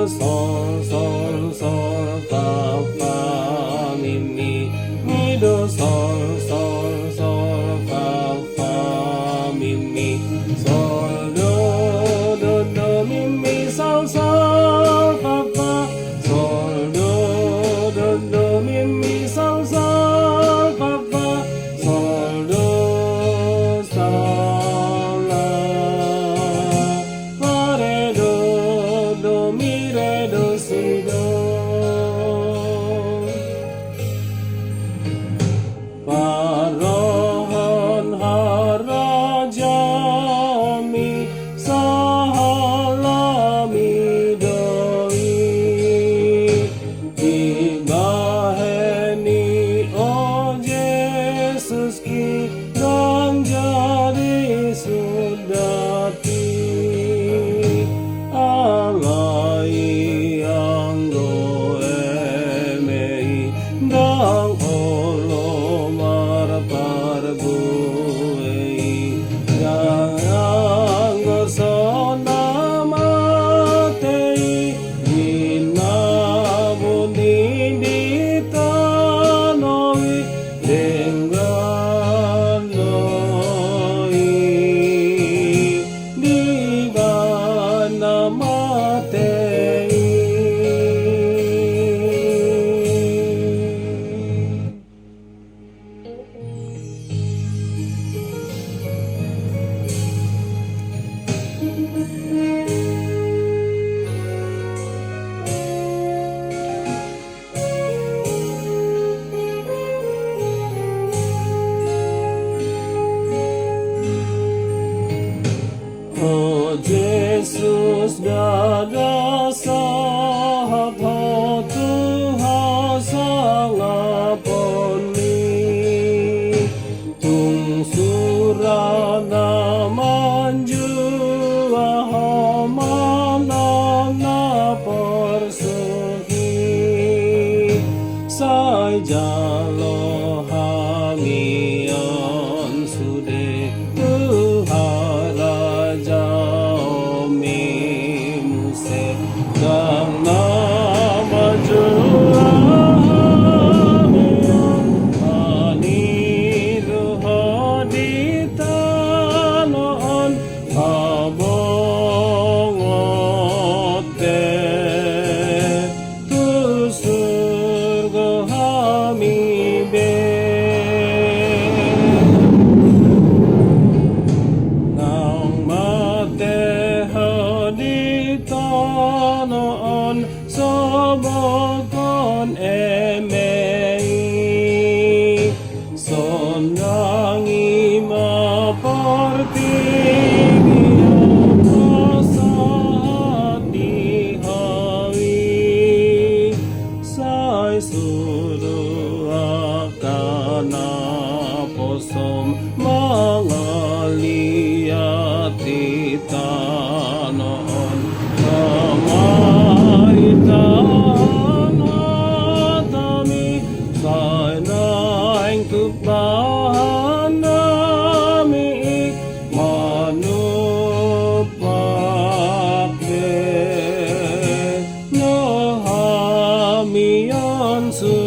sol sol sol fa fa mi mi do sol sol sol fa fa mi sol do mi sol sol fa fa sol do mi sol sol fa fa sol do sol la fa re do mi re do si do Parohon harajami sahalami doi Ibaheni o Yesus ki dan jadi sudati Alai anggo emei dang olo parbuei yang gosona matei dinabuni ditanoi dengganoi dibana matei Oh Yesus dada sahat Tuhan sangaponi tung surana manjua hamanana persuhi sai jalo hamion sude Tuhan muse dan nama Tuhan aniru haditanon abongote tu surga hami be Tanoon sobokon emei sonangi maporti saat dihawi sai suruh akana posom mangaliati tanoon Samaritana-tami sainaing tubahan nami manupakde no hamian su